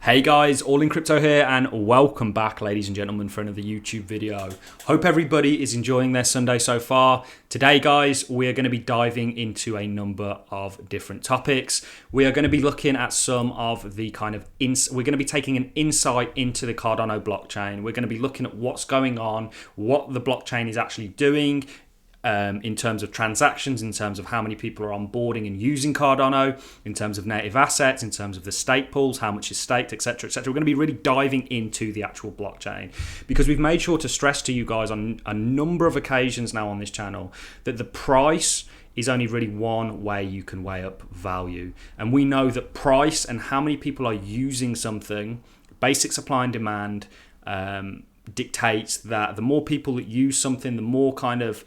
Hey guys, All in Crypto here and welcome back ladies and gentlemen for another YouTube video. Hope everybody is enjoying their Sunday so far. Today guys, we are going to be diving into a number of different topics. We are going to be looking at some of the we're going to be taking an insight into the Cardano blockchain. We're going to be looking at what's going on, what the blockchain is actually doing, in terms of transactions, in terms of how many people are onboarding and using Cardano, in terms of native assets, in terms of the stake pools, how much is staked, etc., etc. We're going to be really diving into the actual blockchain because we've made sure to stress to you guys on a number of occasions now on this channel that the price is only really one way you can weigh up value. And we know that price and how many people are using something, basic supply and demand, dictates that the more people that use something, the more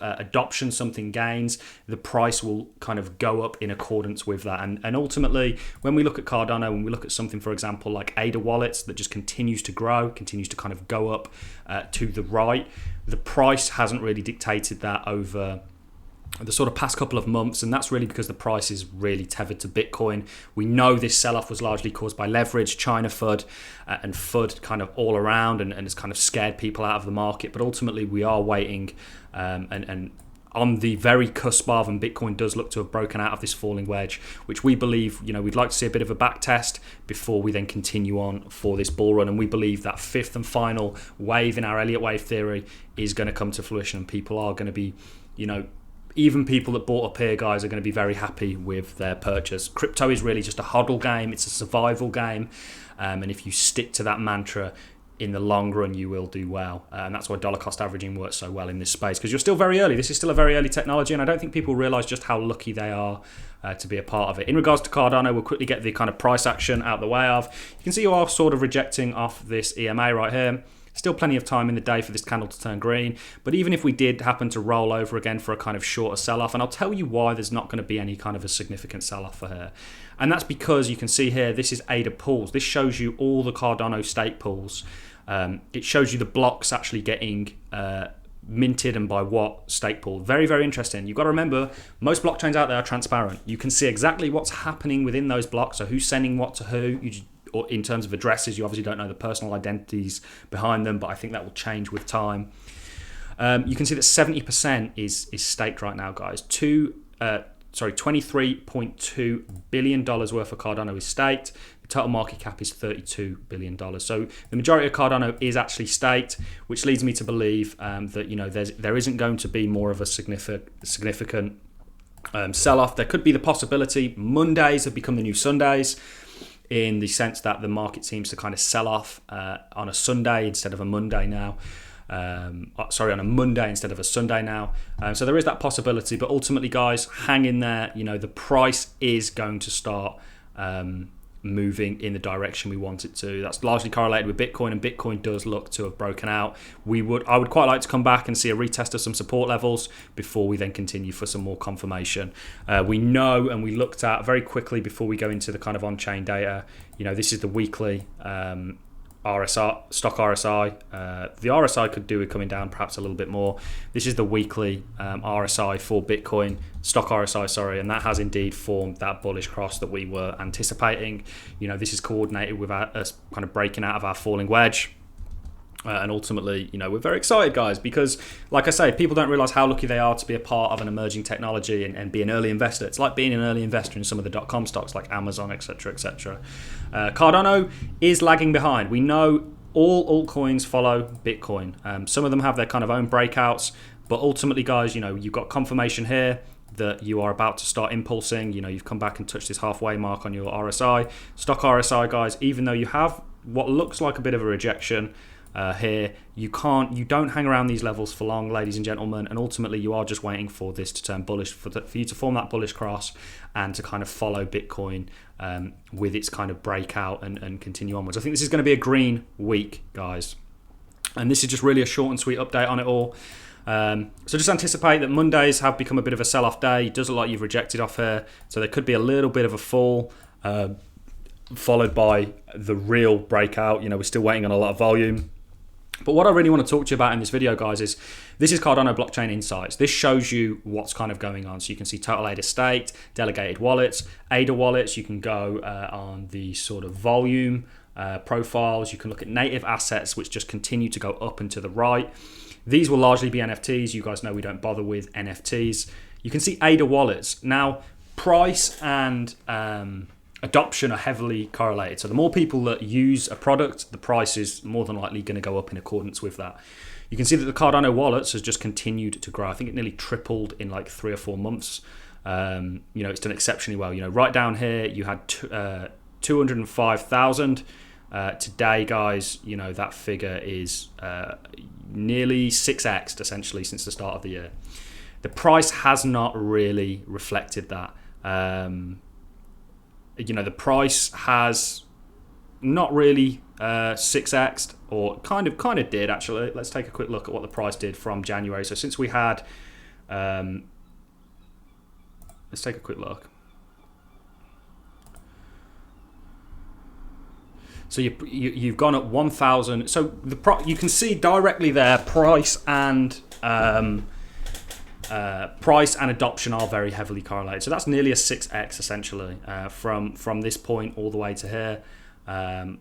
adoption something gains, the price will kind of go up in accordance with that. And ultimately, when we look at Cardano, when we look at something, for example, like ADA wallets that just continues to grow, continues to kind of go up to the right, the price hasn't really dictated that over the sort of past couple of months, and that's really because the price is really tethered to Bitcoin. We know this sell-off was largely caused by leverage, China FUD, and FUD kind of all around, and it's kind of scared people out of the market. But ultimately, we are waiting, and on the very cusp of, and Bitcoin does look to have broken out of this falling wedge, which we believe, we'd like to see a bit of a back test before we then continue on for this bull run. And we believe that fifth and final wave in our Elliott wave theory is going to come to fruition, and people are going to be, even people that bought up here, guys, are going to be very happy with their purchase. Crypto is really just a hodl game. It's a survival game. And if you stick to that mantra, in the long run, you will do well. And that's why dollar cost averaging works so well in this space, because you're still very early. This is still a very early technology, and I don't think people realize just how lucky they are to be a part of it. In regards to Cardano, we'll quickly get the kind of price action out the way of. You can see you are sort of rejecting off this EMA right here. Still plenty of time in the day for this candle to turn green. But even if we did happen to roll over again for a kind of shorter sell-off, and I'll tell you why there's not going to be any kind of a significant sell-off for here. And that's because you can see here, this is ADA pools. This shows you all the Cardano stake pools. It shows you the blocks actually getting minted and by what stake pool. Very, very interesting. You've got to remember, most blockchains out there are transparent. You can see exactly what's happening within those blocks, so who's sending what to who. Or in terms of addresses, you obviously don't know the personal identities behind them, but I think that will change with time. You can see that 70% is staked right now, guys. $23.2 billion worth of Cardano is staked. The total market cap is $32 billion. So the majority of Cardano is actually staked, which leads me to believe that there isn't going to be more of a significant sell-off. There could be the possibility. Mondays have become the new Sundays, in the sense that the market seems to kind of sell off on a Sunday instead of a Monday now. On a Monday instead of a Sunday now. So there is that possibility, but ultimately, guys, hang in there. The price is going to start moving in the direction we want it to. That's largely correlated with Bitcoin, and Bitcoin does look to have broken out. I would quite like to come back and see a retest of some support levels before we then continue for some more confirmation. We know, and we looked at very quickly before we go into the kind of on-chain data, this is the weekly RSI, stock RSI. The RSI could do with coming down perhaps a little bit more. This is the weekly RSI for Bitcoin, stock RSI, sorry, and that has indeed formed that bullish cross that we were anticipating. This is coordinated with us kind of breaking out of our falling wedge. And ultimately, we're very excited, guys, because, like I say, people don't realize how lucky they are to be a part of an emerging technology and be an early investor. It's like being an early investor in some of the .com stocks like Amazon, etc., etc. Cardano is lagging behind. We know all altcoins follow Bitcoin. Some of them have their kind of own breakouts, but ultimately, guys, you've got confirmation here that you are about to start impulsing. You've come back and touched this halfway mark on your RSI. Stock RSI, guys, even though you have what looks like a bit of a rejection, here, you don't hang around these levels for long, ladies and gentlemen, and ultimately you are just waiting for this to turn bullish, for you to form that bullish cross and to kind of follow Bitcoin with its kind of breakout and continue onwards. I think this is going to be a green week, guys, and this is just really a short and sweet update on it all. So just anticipate that Mondays have become a bit of a sell-off day. It does look like you've rejected off here, so there could be a little bit of a fall, followed by the real breakout. We're still waiting on a lot of volume. But what I really want to talk to you about in this video, guys, is this is Cardano Blockchain Insights. This shows you what's kind of going on. So you can see total ADA staked, delegated wallets, ADA wallets. You can go on the sort of volume profiles. You can look at native assets, which just continue to go up and to the right. These will largely be NFTs. You guys know we don't bother with NFTs. You can see ADA wallets. Now, price and adoption are heavily correlated. So the more people that use a product, the price is more than likely going to go up in accordance with that. You can see that the Cardano wallets has just continued to grow. I think it nearly tripled in like 3 or 4 months. It's done exceptionally well. Right down here, you had 205,000. Today, guys, that figure is nearly 6x essentially since the start of the year. The price has not really reflected that. The price has not really 6x'd, or kind of did actually. Let's take a quick look at what the price did from January. So since we had, let's take a quick look. So you've gone up 1,000. So you can see directly there, price and adoption are very heavily correlated. So that's nearly a 6x essentially from this point all the way to here.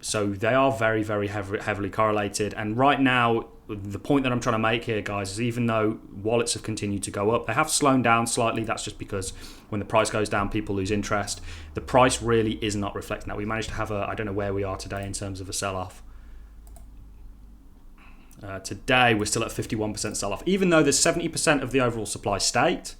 So they are very, very heavily correlated. And right now, the point that I'm trying to make here, guys, is even though wallets have continued to go up, they have slowed down slightly. That's just because when the price goes down, people lose interest. The price really is not reflecting that. We managed to have I don't know where we are today in terms of a sell-off. Today, we're still at 51% sell-off, even though there's 70% of the overall supply staked.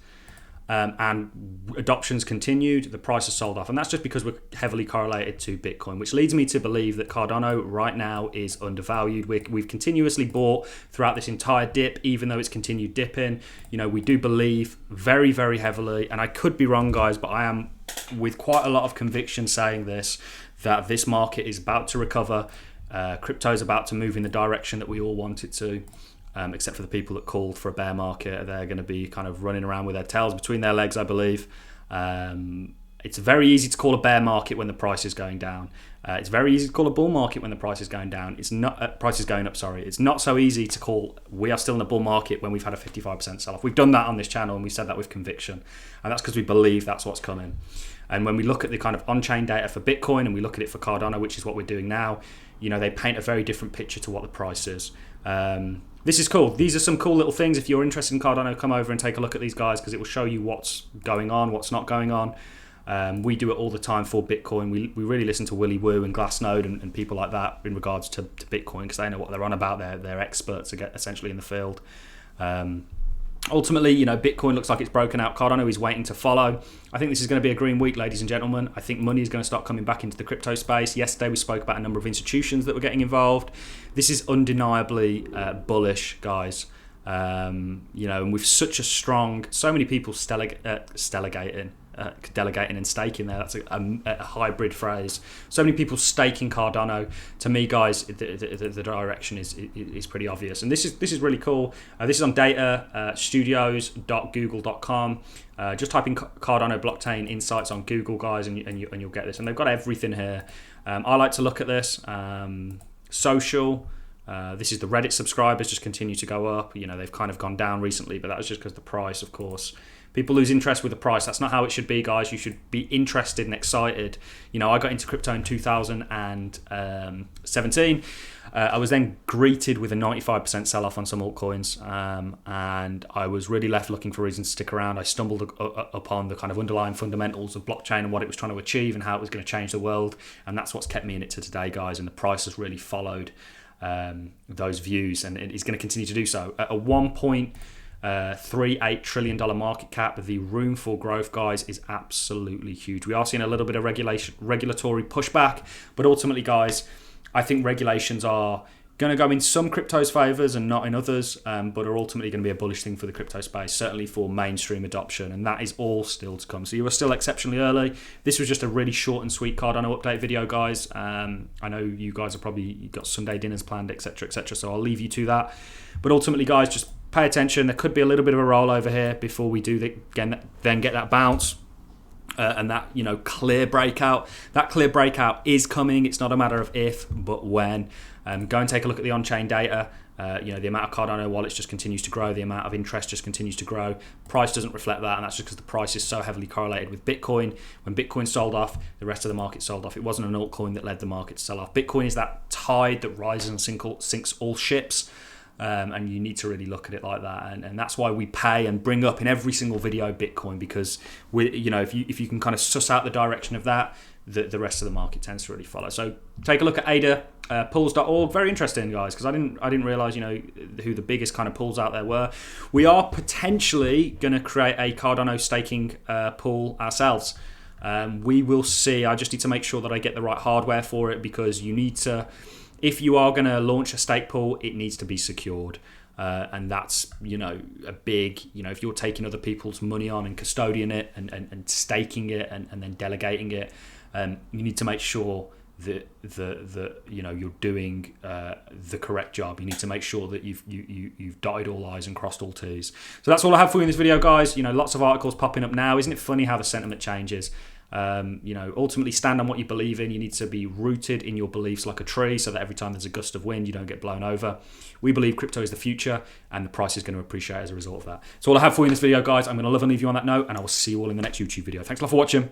And adoptions continued, the price has sold off, and that's just because we're heavily correlated to Bitcoin, which leads me to believe that Cardano right now is undervalued. We've continuously bought throughout this entire dip, even though it's continued dipping. We do believe very, very heavily, and I could be wrong, guys, but I am with quite a lot of conviction saying this, that this market is about to recover. Crypto is about to move in the direction that we all want it to. Except for the people that called for a bear market. They're going to be kind of running around with their tails between their legs, I believe. It's very easy to call a bear market when the price is going down. It's very easy to call a bull market when the price is going down. It's not price is going up. Sorry, it's not so easy to call we are still in a bull market when we've had a 55% sell-off. We've done that on this channel, and we said that with conviction, and that's because we believe that's what's coming. And when we look at the kind of on-chain data for Bitcoin and we look at it for Cardano, which is what we're doing now, they paint a very different picture to what the price is. This is cool. These are some cool little things. If you're interested in Cardano, come over and take a look at these guys, because it will show you what's going on, what's not going on. We do it all the time for Bitcoin. We really listen to Willy Woo and Glassnode and people like that in regards to Bitcoin, because they know what they're on about. They're experts essentially in the field. Ultimately, Bitcoin looks like it's broken out. Cardano is waiting to follow. I think this is going to be a green week, ladies and gentlemen. I think money is going to start coming back into the crypto space. Yesterday, we spoke about a number of institutions that were getting involved. This is undeniably bullish, guys. And with such a strong, so many people delegating and staking there. That's a hybrid phrase. So many people staking Cardano. To me, guys, the direction is pretty obvious, and this is really cool. This is on data studios.google.com. Just type in Cardano blockchain insights on Google, guys, and you'll get this. And they've got everything here. I like to look at this. Social. This is the Reddit subscribers just continue to go up. They've kind of gone down recently, but that was just because the price, of course. People lose interest with the price. That's not how it should be, guys. You should be interested and excited. I got into crypto in 2017. I was then greeted with a 95% sell-off on some altcoins, and I was really left looking for reasons to stick around. I stumbled upon the kind of underlying fundamentals of blockchain and what it was trying to achieve and how it was going to change the world, and that's what's kept me in it to today, guys, and the price has really followed those views, and it's going to continue to do so. At a $1.38 trillion market cap, the room for growth, guys, is absolutely huge. We are seeing a little bit of regulatory pushback, but ultimately, guys, I think regulations are going to go in some cryptos' favors and not in others, but are ultimately going to be a bullish thing for the crypto space, certainly for mainstream adoption, and that is all still to come. So you are still exceptionally early. This was just a really short and sweet Cardano update video, guys. I know you guys are probably got Sunday dinners planned, etc., so I'll leave you to that. But ultimately, guys, just pay attention. There could be a little bit of a rollover here before we do then get that bounce. and that, you know, clear breakout. That clear breakout is coming. It's not a matter of if, but when. Go and take a look at the on-chain data. You know, the amount of Cardano wallets just continues to grow. The amount of interest just continues to grow. Price doesn't reflect that, and that's just because the price is so heavily correlated with Bitcoin. When Bitcoin sold off, the rest of the market sold off. It wasn't an altcoin that led the market to sell off. Bitcoin is that tide that rises and sinks all ships. And you need to really look at it like that, and that's why we pay and bring up in every single video Bitcoin, because you know, if you can kind of suss out the direction of that, the rest of the market tends to really follow. So take a look at ADA pools.org. Very interesting, guys, because I didn't realize, you know, who the biggest kind of pools out there were. We are potentially going to create a Cardano staking pool ourselves. We will see. I just need to make sure that I get the right hardware for it, because you need to. If you are going to launch a stake pool, it needs to be secured. And that's, you know, a big, you know, if you're taking other people's money on and custodying it and staking it and then delegating it, you need to make sure that you know, you're doing the correct job. You need to make sure that you've dotted all I's and crossed all T's. So that's all I have for you in this video, guys. You know, lots of articles popping up now. Isn't it funny how the sentiment changes? You know, ultimately stand on what you believe in. You need to be rooted in your beliefs like a tree, so that every time there's a gust of wind, you don't get blown over. We believe crypto is the future, and the price is going to appreciate as a result of that. So all I have for you in this video, guys. I'm going to love and leave you on that note, and I will see you all in the next YouTube video. Thanks a lot for watching.